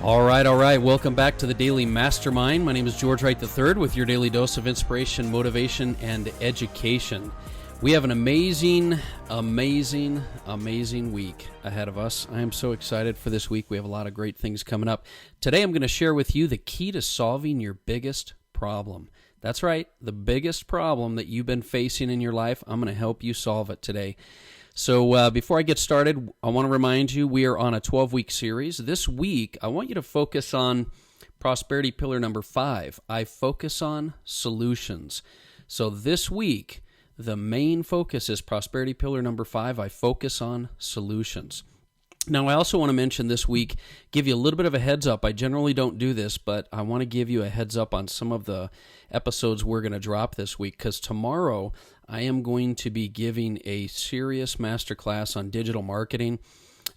All right. Welcome back to the Daily Mastermind. My name is George Wright III with your daily dose of inspiration, motivation, and education. We have an amazing week ahead of us. I am so excited for this week. We have a lot of great things coming up. Today I'm going to share with you the key to solving your biggest problem. That's right, the biggest problem that you've been facing in your life. I'm going to help you solve it today. So before I get started, I want to remind you we are on a 12-week series. This week, I want you to focus on prosperity pillar number 5. I focus on solutions. So this week, the main focus is prosperity pillar number 5. I focus on solutions. Now, I also want to mention this week, give you a little bit of a heads up. I generally don't do this, but I want to give you a heads up on some of the episodes we're going to drop this week, because tomorrow I am going to be giving a serious masterclass on digital marketing.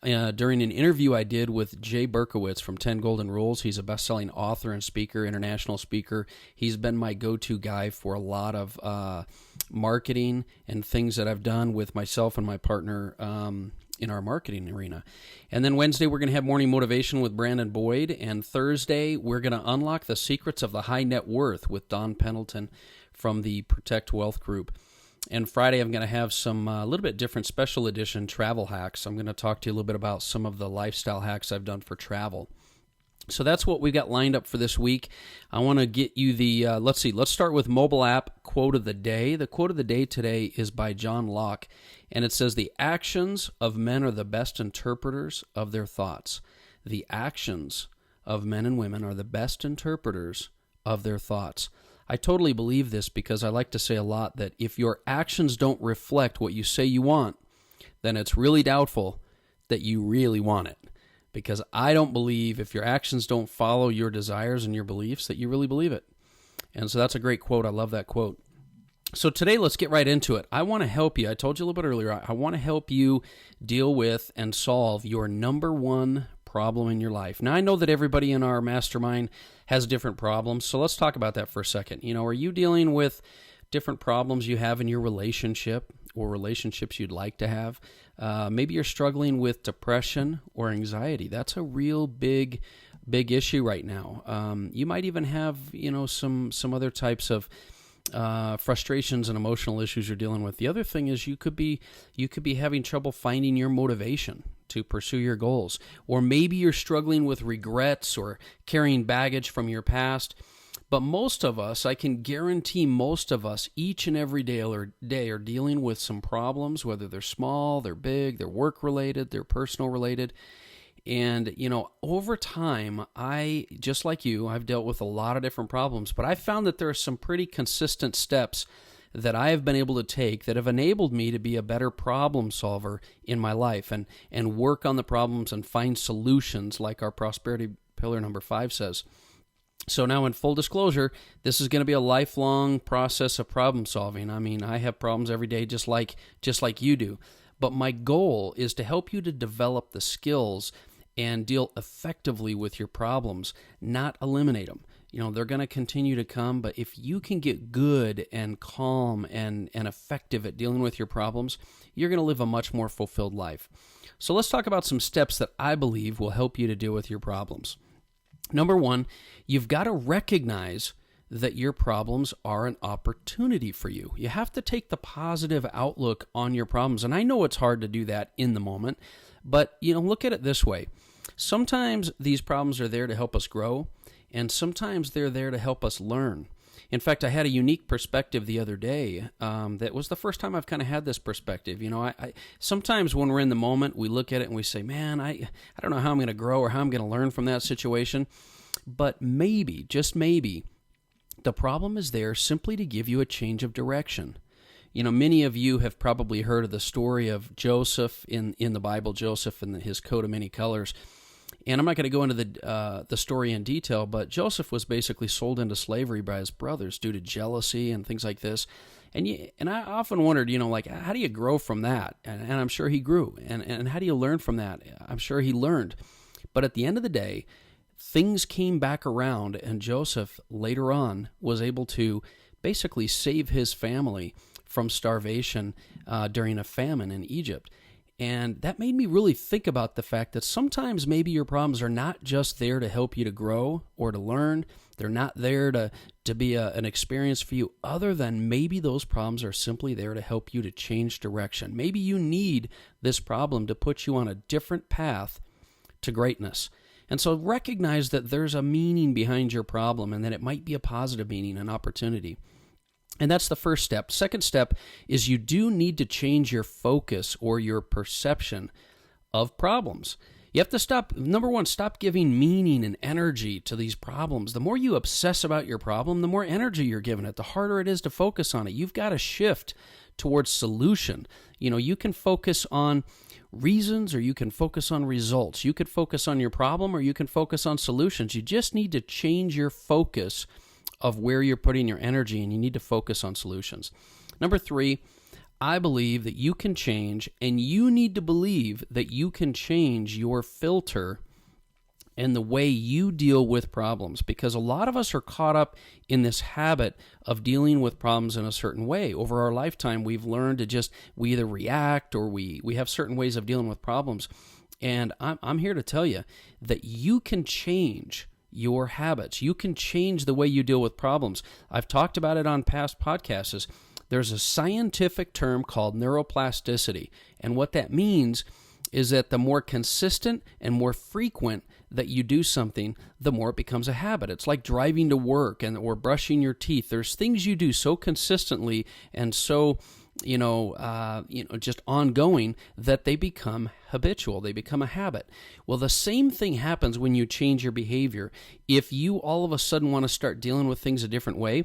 During an interview I did with Jay Berkowitz from 10 Golden Rules. He's a best-selling author and speaker, international speaker. He's been my go-to guy for a lot of marketing and things that I've done with myself and my partner in our marketing arena. And then Wednesday, we're going to have morning motivation with Brandon Boyd. And Thursday, we're going to unlock the secrets of the high net worth with Don Pendleton from the Protect Wealth Group. And Friday, I'm going to have some a little bit different special edition travel hacks. I'm going to talk to you a little bit about some of the lifestyle hacks I've done for travel. So that's what we've got lined up for this week. I want to get you the, let's start with mobile app quote of the day. The quote of the day today is by John Locke, and it says, "The actions of men are the best interpreters of their thoughts." The actions of men and women are the best interpreters of their thoughts. I totally believe this because I like to say a lot that if your actions don't reflect what you say you want, then it's really doubtful that you really want it. Because I don't believe if your actions don't follow your desires and your beliefs that you really believe it. And so that's a great quote. I love that quote. So today, let's get right into it. I want to help you. I told you a little bit earlier, I want to help you deal with and solve your number one problem in your life. Now, I know that everybody in our mastermind has different problems, so let's talk about that for a second. Are you dealing with different problems you have in your relationship or relationships you'd like to have? Maybe you're struggling with depression or anxiety. That's a real big issue right now. You might even have, some other types of frustrations and emotional issues you're dealing with. The other thing is you could be having trouble finding your motivation to pursue your goals. Or maybe you're struggling with regrets or carrying baggage from your past. But most of us, I can guarantee most of us, each and every day are dealing with some problems, whether they're small, they're big, they're work-related, they're personal-related. And, over time, just like you, I've dealt with a lot of different problems, but I found that there are some pretty consistent steps that I have been able to take that have enabled me to be a better problem solver in my life and work on the problems and find solutions like our prosperity pillar number 5 says. So now, in full disclosure, this is going to be a lifelong process of problem solving. I mean, I have problems every day just like you do. But my goal is to help you to develop the skills and deal effectively with your problems, not eliminate them. They're going to continue to come, but if you can get good and calm and effective at dealing with your problems, you're going to live a much more fulfilled life. So let's talk about some steps that I believe will help you to deal with your problems. Number 1, you've got to recognize that your problems are an opportunity for you. You have to take the positive outlook on your problems. And I know it's hard to do that in the moment, but look at it this way. Sometimes these problems are there to help us grow, and sometimes they're there to help us learn. In fact, I had a unique perspective the other day. That was the first time I've kind of had this perspective. I sometimes when we're in the moment, we look at it and we say, man, I don't know how I'm going to grow or how I'm going to learn from that situation. But maybe, just maybe, the problem is there simply to give you a change of direction. Many of you have probably heard of the story of Joseph in the Bible, Joseph and his coat of many colors. And I'm not going to go into the story in detail, but Joseph was basically sold into slavery by his brothers due to jealousy and things like this. And I often wondered, how do you grow from that? And I'm sure he grew. And how do you learn from that? I'm sure he learned. But at the end of the day, things came back around, and Joseph later on was able to basically save his family from starvation during a famine in Egypt. And that made me really think about the fact that sometimes maybe your problems are not just there to help you to grow or to learn. They're not there to be an experience for you, other than maybe those problems are simply there to help you to change direction. Maybe you need this problem to put you on a different path to greatness. And so recognize that there's a meaning behind your problem and that it might be a positive meaning, an opportunity. And that's the first step. Second step is you do need to change your focus or your perception of problems. You have to stop, number one, stop giving meaning and energy to these problems. The more you obsess about your problem, the more energy you're giving it, the harder it is to focus on it. You've got to shift towards solution. You can focus on reasons or you can focus on results. You could focus on your problem or you can focus on solutions. You just need to change your focus of where you're putting your energy, and you need to focus on solutions. Number three, I believe that you can change, and you need to believe that you can change your filter and the way you deal with problems, because a lot of us are caught up in this habit of dealing with problems in a certain way. Over our lifetime, we've learned to we either react or we have certain ways of dealing with problems. And I'm here to tell you that you can change your habits. You can change the way you deal with problems. I've talked about it on past podcasts. There's a scientific term called neuroplasticity. And what that means is that the more consistent and more frequent that you do something, the more it becomes a habit. It's like driving to work or brushing your teeth. There's things you do so consistently and so just ongoing that they become habitual. They become a habit. Well, the same thing happens when you change your behavior. If you all of a sudden want to start dealing with things a different way,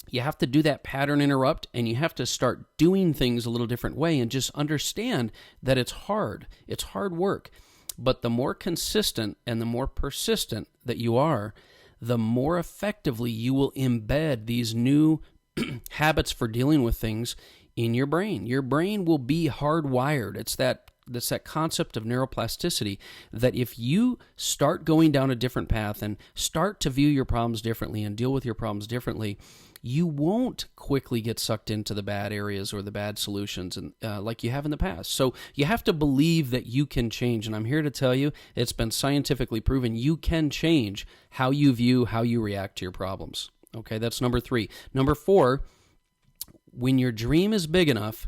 you have to do that pattern interrupt, and you have to start doing things a little different way, and just understand that it's hard. It's hard work. But the more consistent and the more persistent that you are, the more effectively you will embed these new habits for dealing with things in your brain. Your brain will be hardwired. It's that concept of neuroplasticity, that if you start going down a different path and start to view your problems differently and deal with your problems differently, you won't quickly get sucked into the bad areas or the bad solutions and like you have in the past. So you have to believe that you can change. And I'm here to tell you, it's been scientifically proven you can change how you view, how you react to your problems. Okay, that's number three. Number four, when your dream is big enough,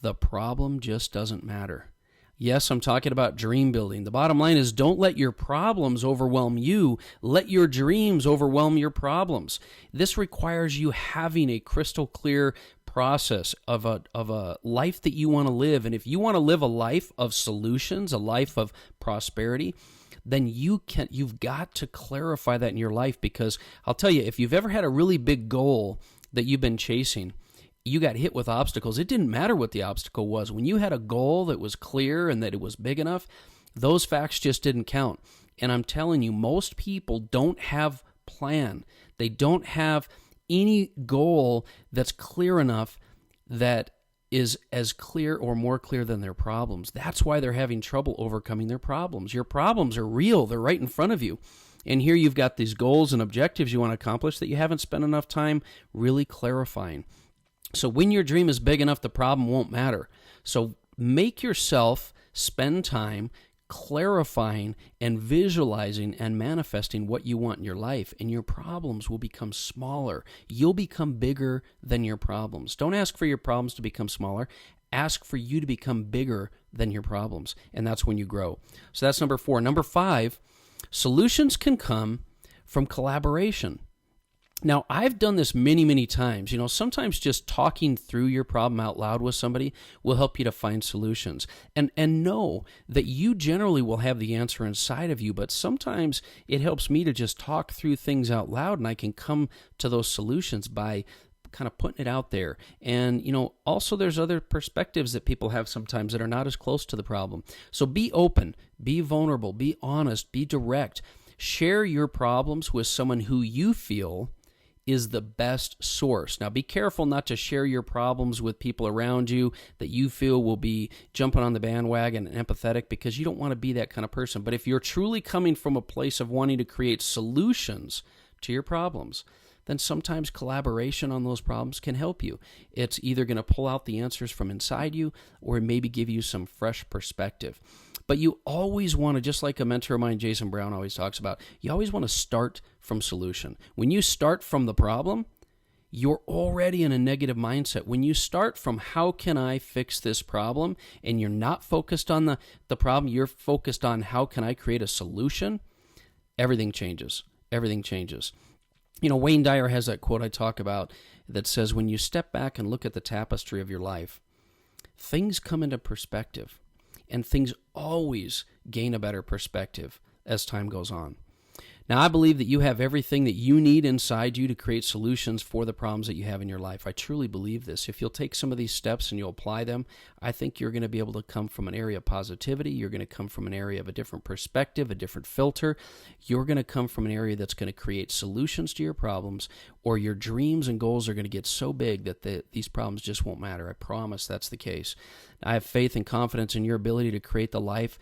the problem just doesn't matter. Yes, I'm talking about dream building. The bottom line is, don't let your problems overwhelm you. Let your dreams overwhelm your problems. This requires you having a crystal clear process of a life that you want to live. And if you want to live a life of solutions, a life of prosperity, then you've got to clarify that in your life, because I'll tell you, if you've ever had a really big goal that you've been chasing, you got hit with obstacles. It didn't matter what the obstacle was. When you had a goal that was clear and that it was big enough, those facts just didn't count. And I'm telling you, most people don't have plan. They don't have any goal that's clear enough that is as clear or more clear than their problems. That's why they're having trouble overcoming their problems. Your problems are real. They're right in front of you. And here you've got these goals and objectives you want to accomplish that you haven't spent enough time really clarifying. So when your dream is big enough, the problem won't matter. So make yourself spend time clarifying and visualizing and manifesting what you want in your life, and your problems will become smaller. You'll become bigger than your problems. Don't ask for your problems to become smaller. Ask for you to become bigger than your problems, and that's when you grow. So that's number four. Number five, solutions can come from collaboration. Now, I've done this many, many times. Sometimes just talking through your problem out loud with somebody will help you to find solutions. And know that you generally will have the answer inside of you, but sometimes it helps me to just talk through things out loud, and I can come to those solutions by kind of putting it out there. And, also there's other perspectives that people have sometimes that are not as close to the problem. So be open, be vulnerable, be honest, be direct. Share your problems with someone who you feel is the best source. Now, be careful not to share your problems with people around you that you feel will be jumping on the bandwagon and empathetic, because you don't want to be that kind of person. But if you're truly coming from a place of wanting to create solutions to your problems, then sometimes collaboration on those problems can help you. It's either going to pull out the answers from inside you or maybe give you some fresh perspective. But you always want to, just like a mentor of mine, Jason Brown, always talks about, you always want to start from solution. When you start from the problem, you're already in a negative mindset. When you start from how can I fix this problem, and you're not focused on the problem, you're focused on how can I create a solution, everything changes. Everything changes. You know, Wayne Dyer has that quote I talk about that says, when you step back and look at the tapestry of your life, things come into perspective, and things always gain a better perspective as time goes on. Now, I believe that you have everything that you need inside you to create solutions for the problems that you have in your life. I truly believe this. If you'll take some of these steps and you'll apply them, I think you're going to be able to come from an area of positivity. You're going to come from an area of a different perspective, a different filter. You're going to come from an area that's going to create solutions to your problems, or your dreams and goals are going to get so big that these problems just won't matter. I promise that's the case. I have faith and confidence in your ability to create the life.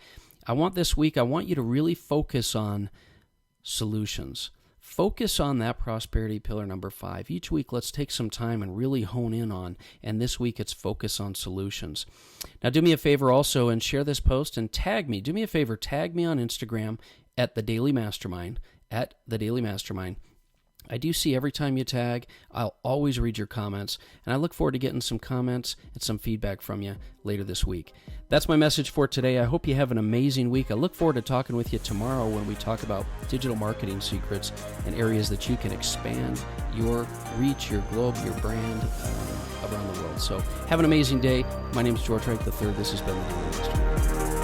I want you to really focus on solutions. Focus on that prosperity pillar number 5. Each week, let's take some time and really hone in on, and this week it's focus on solutions. Now, do me a favor also and share this post and tag me. Do me a favor, tag me on Instagram at The Daily Mastermind, at The Daily Mastermind. I do see every time you tag. I'll always read your comments, and I look forward to getting some comments and some feedback from you later this week. That's my message for today. I hope you have an amazing week. I look forward to talking with you tomorrow when we talk about digital marketing secrets and areas that you can expand your reach, your globe, your brand around the world. So have an amazing day. My name is George Wright III. This has been The Daily Mastermind.